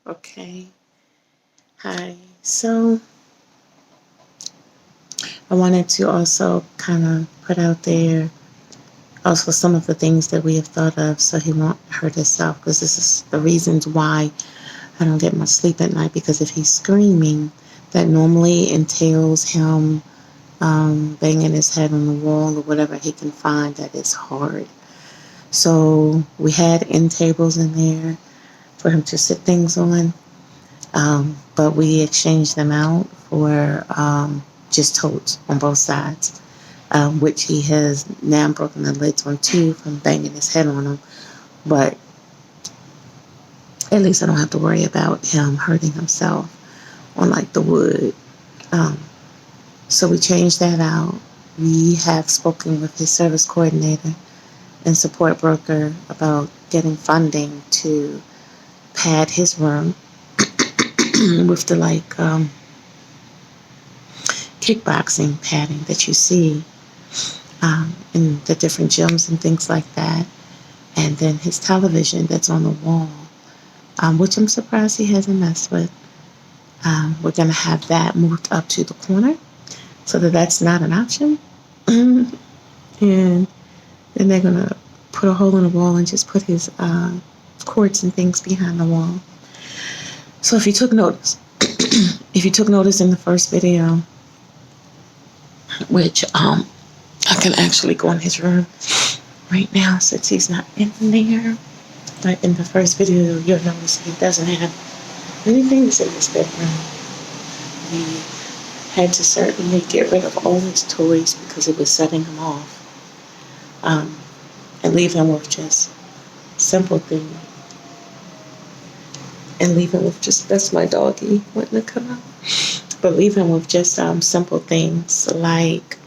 Okay. Hi. So I wanted to also kind of put out there also some of the things that we have thought of so he won't hurt himself, because this is the reasons why I don't get much sleep at night, because if he's screaming, that normally entails him banging his head on the wall or whatever he can find that is hard. So we had end tables in there for him to sit things on. But we exchanged them out for just totes on both sides, which he has now broken the lids on too from banging his head on them. But at least I don't have to worry about him hurting himself on like the wood. Um, so we changed that out. We have spoken with his service coordinator and support broker about getting funding to pad his room with the kickboxing padding that you see in the different gyms and things like that. And then his television that's on the wall, which I'm surprised he hasn't messed with. We're going to have that moved up to the corner so that that's not an option. And then they're going to put a hole in the wall and just put his cords and things behind the wall. So if you took notice, if you took notice in the first video, which I can actually go in his room right now since he's not in there. But in the first video, you'll notice he doesn't have anything that's in his bedroom. We had to certainly get rid of all his toys because it was setting him off, and leave him with just simple things. And leave him with just, that's my doggy wanting to come out. But leave him with just simple things like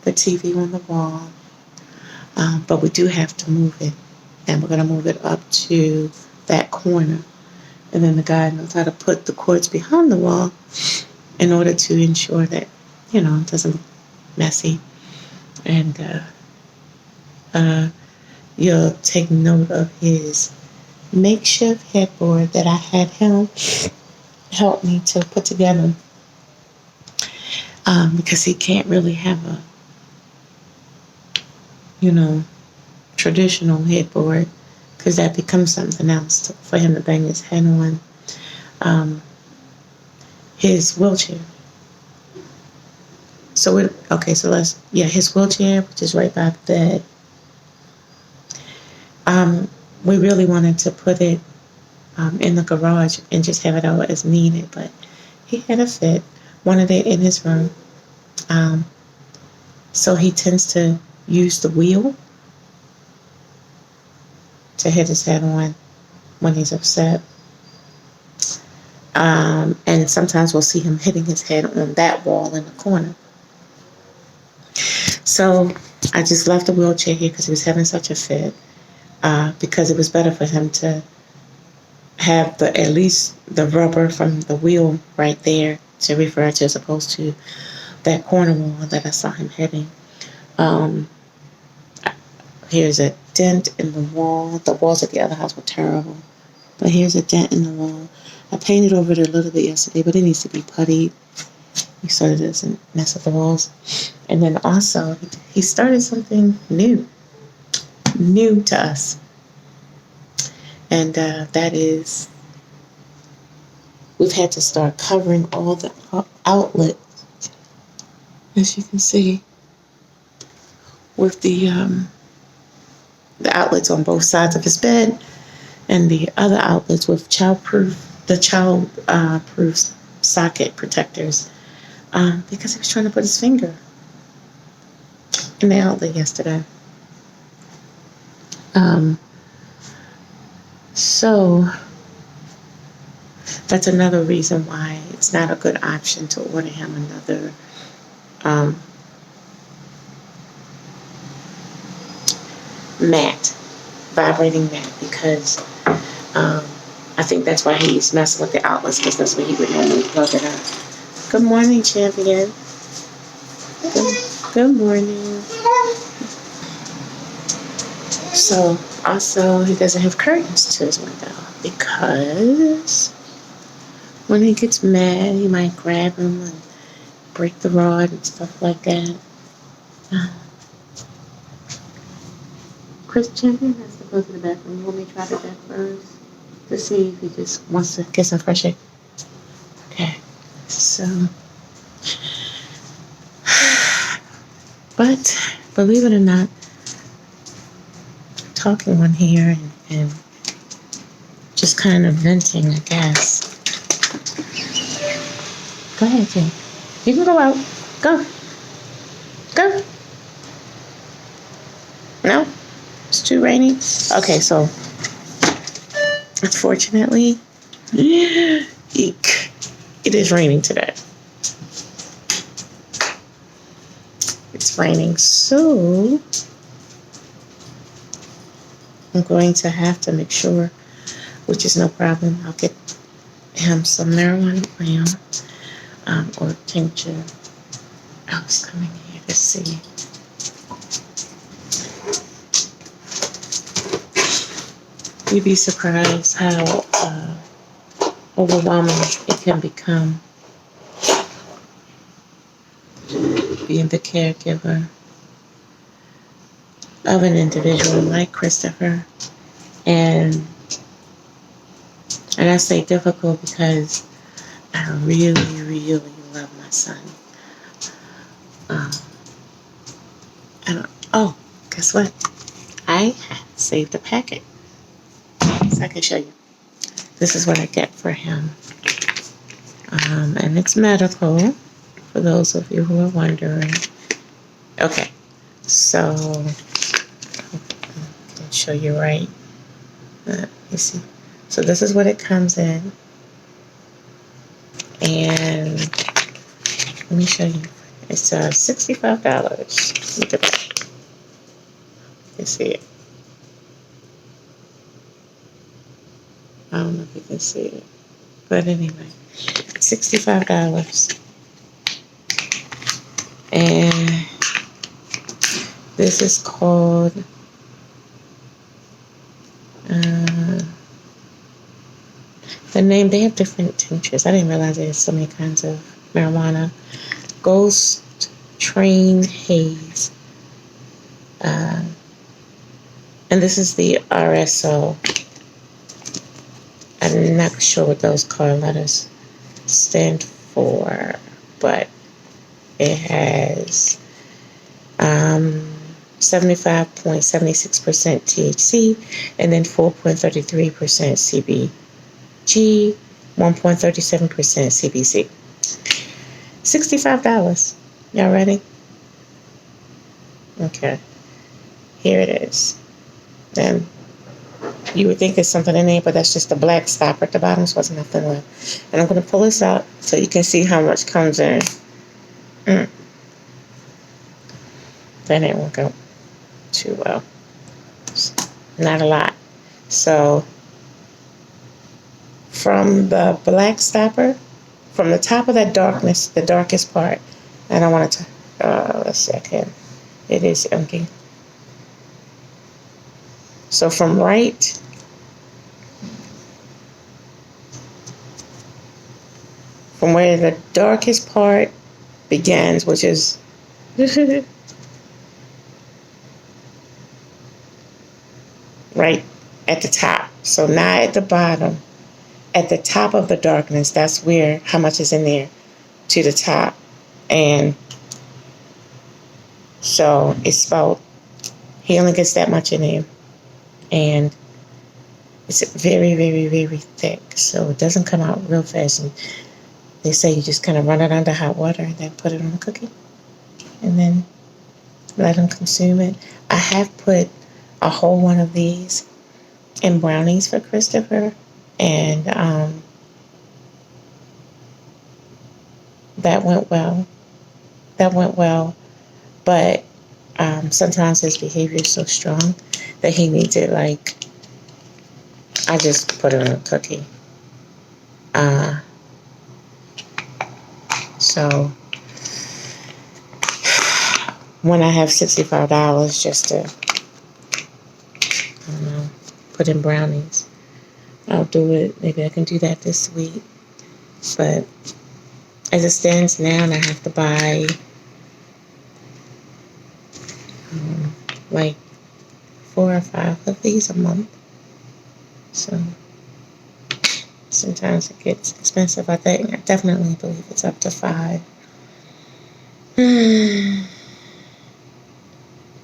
the TV on the wall. But we do have to move it. And we're going to move it up to that corner. And then the guy knows how to put the cords behind the wall in order to ensure that, it doesn't look messy. And you'll take note of his makeshift headboard that I had him help me to put together, because he can't really have a, traditional headboard, because that becomes something else for him to bang his head on. His wheelchair. His wheelchair, which is right by the bed. We really wanted to put it in the garage and just have it out as needed, but he had a fit, wanted it in his room. So he tends to use the wheel to hit his head on when he's upset. And sometimes we'll see him hitting his head on that wall in the corner. So I just left the wheelchair here because he was having such a fit, because it was better for him to have at least the rubber from the wheel right there to refer to, as opposed to that corner wall that I saw him hitting. Here's a dent in the wall. The walls at the other house were terrible, but here's a dent in the wall. I painted over it a little bit yesterday, but it needs to be puttied so it doesn't mess up the walls. And then also, he started something new to us, and that is, we've had to start covering all the outlets, as you can see, with the outlets on both sides of his bed, and the other outlets with childproof socket protectors, because he was trying to put his finger in the outlet yesterday. So that's another reason why it's not a good option to order him another vibrating mat, because I think that's why he's messing with the outlets, because that's where he would normally plug it up. Good morning, champion. Good morning. So also, he doesn't have curtains to his window because When he gets mad, he might grab him and break the rod and stuff like that. Christian has to go to the bathroom. You want me to try the back first to see if he just wants to get some fresh air? Okay. So, but believe it or not, talking on here and just kind of venting, I guess. Go ahead, Jake. You can go out. Go. Go. No? It's too rainy? Okay, so unfortunately, eek, it is raining today. It's raining, so I'm going to have to make sure, which is no problem, I'll get him some marijuana oil or tincture. I was coming here to see. You'd be surprised how overwhelming it can become being the caregiver of an individual like Christopher. And I say difficult because I really, really love my son. Oh, guess what? I saved a packet. So I can show you. This is what I get for him. And it's medical, for those of you who are wondering. Okay, so I'll show you right. You see. So this is what it comes in. And let me show you. It's $65. Look at that. You see it. I don't know if you can see it. But anyway, $65. And this is called the name. They have different tinctures. I didn't realize there's so many kinds of marijuana. Ghost Train Haze. And this is the RSO. I'm not sure what those card letters stand for, but it has 75.76% THC and then 4.33% CBG, 1.37% CBC. $65. Y'all ready? Okay. Here it is. And you would think there's something in there, but that's just a black stopper at the bottom, so there's nothing left. And I'm going to pull this out so you can see how much comes in. That didn't work out too well. Not a lot. So from the black stopper, from the top of that darkness, the darkest part, and I want to, let's see, I can. It is empty. So from right from where the darkest part begins, which is right at the top. So not at the bottom, at the top of the darkness, that's where how much is in there to the top. And so it's about, he only gets that much in there. And it's very, very, very thick. So it doesn't come out real fast. And they say you just kind of run it under hot water and then put it on a cookie. And then let them consume it. I have put a whole one of these in brownies for Christopher. And that went well. But sometimes his behavior is so strong that he needs it like, I just put it on a cookie. So when I have $65 just to, I don't know, put in brownies, I'll do it. Maybe I can do that this week. But as it stands now, and I have to buy like 4 or 5 of these a month. So sometimes it gets expensive. I definitely believe it's up to 5.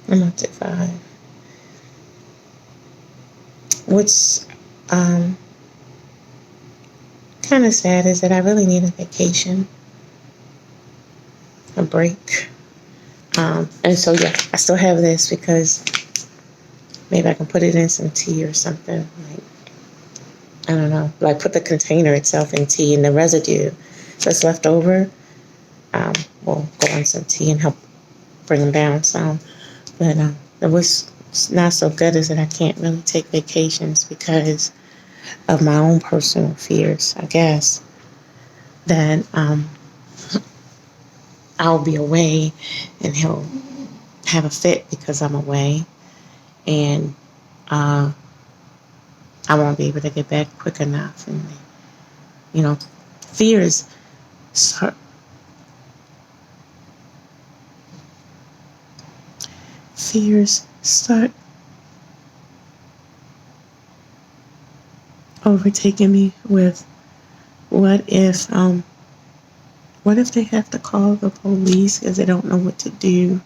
I'm up to 5. What's kind of sad is that I really need a vacation, a break. And so, yeah, I still have this because maybe I can put it in some tea or something. Like, I don't know, like put the container itself in tea and the residue that's left over will go on some tea and help bring them down some. But what's not so good is that I can't really take vacations because of my own personal fears, I guess, that I'll be away and he'll have a fit because I'm away, and uh, I won't be able to get back quick enough. And, you know, fears start, fears start overtaking me with what if they have to call the police because they don't know what to do?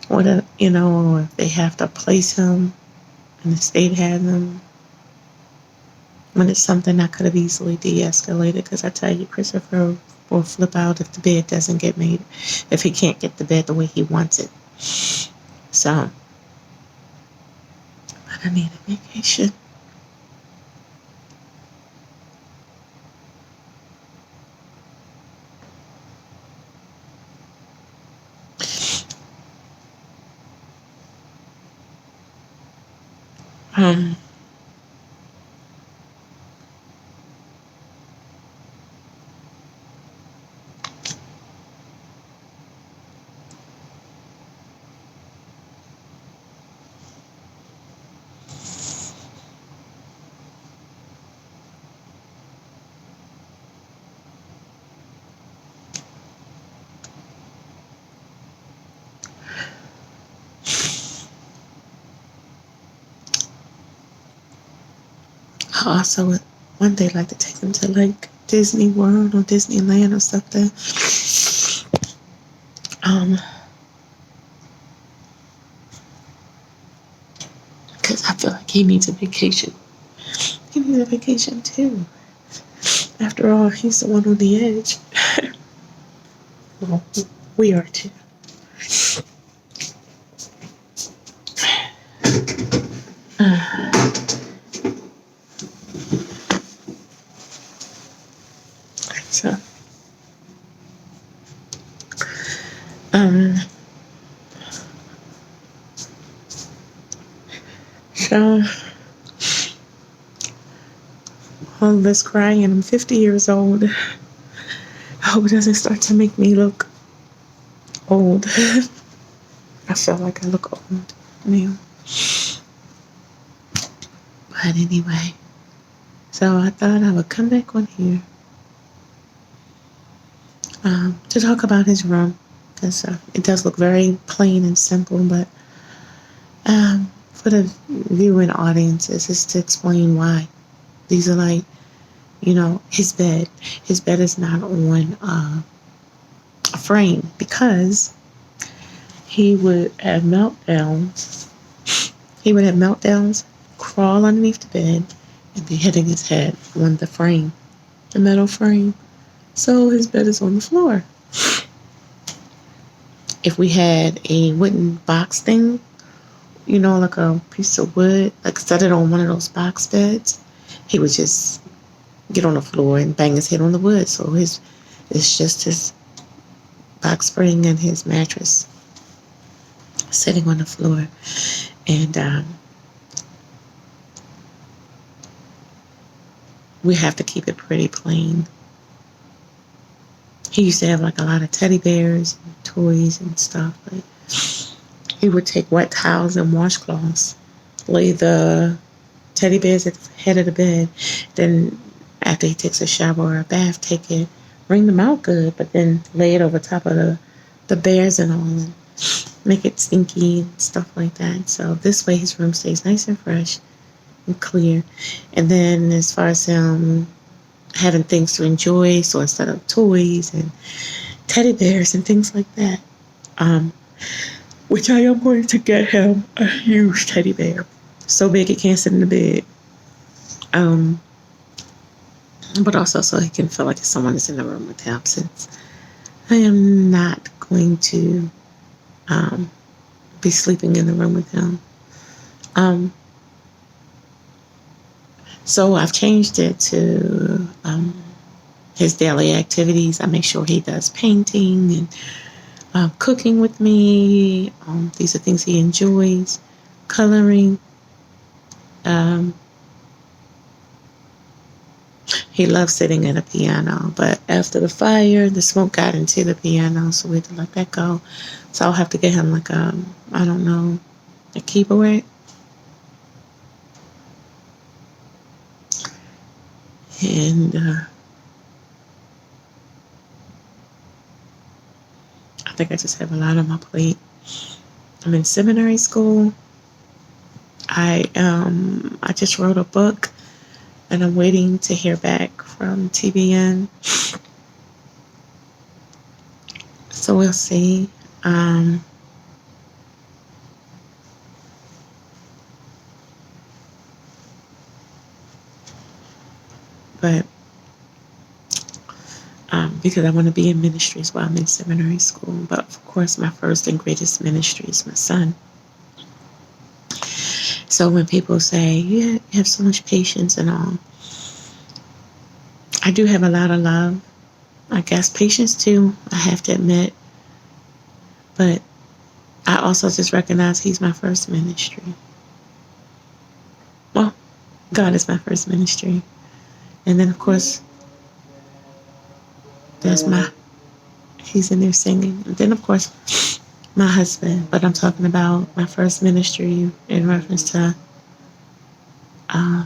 What if, or if they have to place him and the state has him when it's something that could have easily de-escalated? Because I tell you, Christopher will flip out if the bed doesn't get made, if he can't get the bed the way he wants it. So, but I need a vacation. Um, I also would one day like to take him to like Disney World or Disneyland or something. Because I feel like he needs a vacation. He needs a vacation too. After all, he's the one on the edge. Well, we are too. So, um, so all this crying, and I'm 50 years old. I hope it doesn't start to make me look old. I feel like I look old now. But anyway, so I thought I would come back on here to talk about his room, because it does look very plain and simple, but for the viewing audiences, is to explain why. These are like, his bed. His bed is not on a frame because he would have meltdowns. He would have meltdowns, crawl underneath the bed, and be hitting his head on the frame, the metal frame. So his bed is on the floor. If we had a wooden box thing, like a piece of wood, like set it on one of those box beds, he would just get on the floor and bang his head on the wood. So it's just his box spring and his mattress sitting on the floor. And we have to keep it pretty plain. He used to have like a lot of teddy bears and toys and stuff. But he would take wet towels and washcloths, lay the teddy bears at the head of the bed, then after he takes a shower or a bath, take it, wring them out good, but then lay it over top of the bears and all, and make it stinky and stuff like that. So this way his room stays nice and fresh and clear. And then as far as having things to enjoy, so instead of toys and teddy bears and things like that, um, which I am going to get him a huge teddy bear, so big it can't sit in the bed. Um, but also so he can feel like someone is in the room with him, since I am not going to um, be sleeping in the room with him. Um, so I've changed it to his daily activities. I make sure he does painting and cooking with me. These are things he enjoys. Coloring. Um, he loves sitting at a piano, but after the fire, the smoke got into the piano, so we had to let that go. So I'll have to get him like I don't know, a keyboard. And I think I just have a lot on my plate. I'm in seminary school. I just wrote a book, and I'm waiting to hear back from TBN. So we'll see. But because I want to be in ministries while I'm in seminary school. But of course, my first and greatest ministry is my son. So when people say, you have so much patience and all, I do have a lot of love. I guess patience too, I have to admit. But I also just recognize he's my first ministry. Well, God is my first ministry. And then, of course, there's he's in there singing. And then, of course, my husband. But I'm talking about my first ministry in reference to, uh,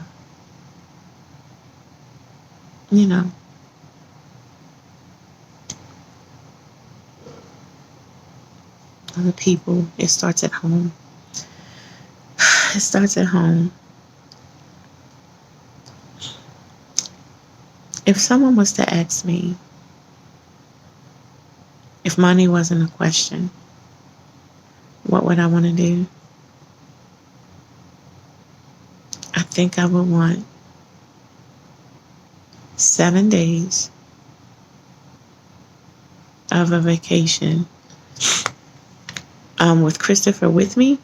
you know, other people. It starts at home. It starts at home. If someone was to ask me if money wasn't a question, what would I want to do? I think I would want 7 days of a vacation with Christopher with me.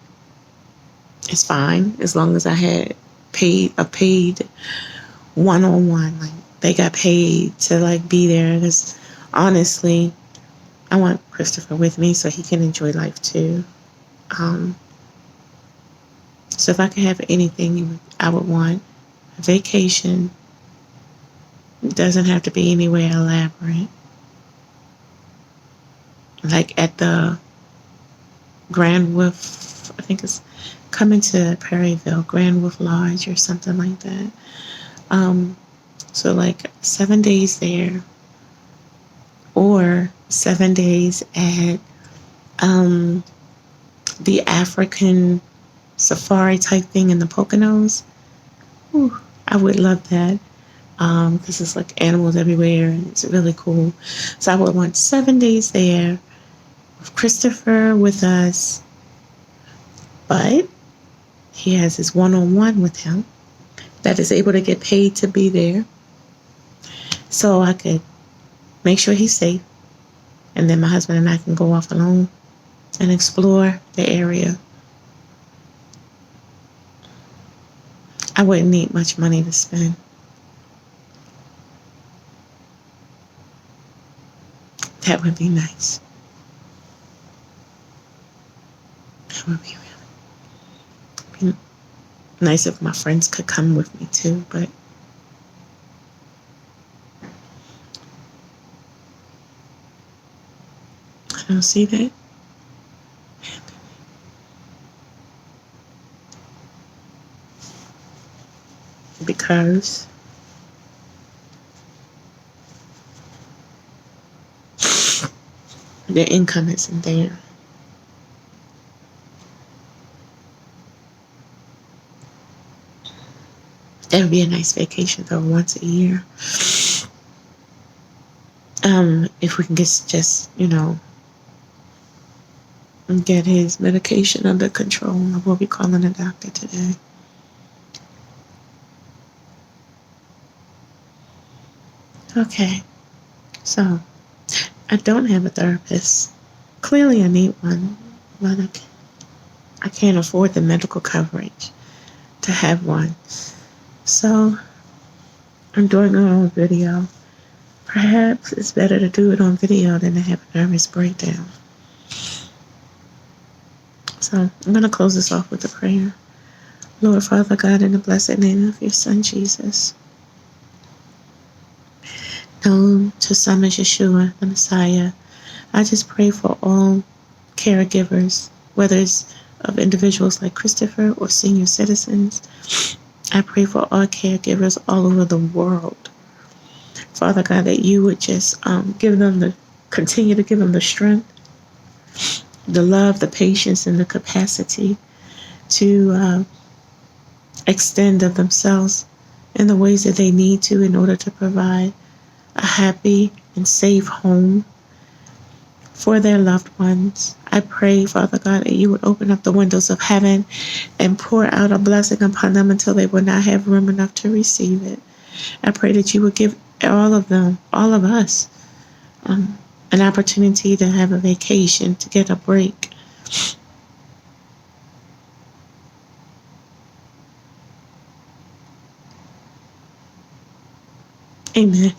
It's fine as long as I had paid one-on-one. Like they got paid to like be there. Because honestly, I want Christopher with me so he can enjoy life too. Um, so if I could have anything, I would want a vacation. It doesn't have to be anywhere elaborate. Like at the Grand Wolf, I think it's coming to Prairieville, Grand Wolf Lodge or something like that. Um, so like 7 days there, or 7 days at the African safari type thing in the Poconos. Whew, I would love that because it's like animals everywhere and it's really cool. So I would want 7 days there with Christopher with us, but he has his one-on-one with him that is able to get paid to be there, so I could make sure he's safe, and then my husband and I can go off alone and explore the area. I wouldn't need much money to spend. That would be nice. That would be nice if my friends could come with me too, but I don't see that because their income isn't there. That would be a nice vacation though, once a year. If we can just, get his medication under control. I will be calling the doctor today. Okay, so I don't have a therapist. Clearly, I need one, but I can't afford the medical coverage to have one. So I'm doing it on video. Perhaps it's better to do it on video than to have a nervous breakdown. So I'm going to close this off with a prayer. Lord Father God, in the blessed name of your Son Jesus, known to some as Yeshua, the Messiah, I just pray for all caregivers, whether it's of individuals like Christopher or senior citizens. I pray for all caregivers all over the world. Father God, that you would just continue to give them the strength, the love, the patience, and the capacity to extend of themselves in the ways that they need to in order to provide a happy and safe home for their loved ones. I pray, Father God, that you would open up the windows of heaven and pour out a blessing upon them until they will not have room enough to receive it. I pray that you would give all of them, all of us, an opportunity to have a vacation, to get a break. Amen.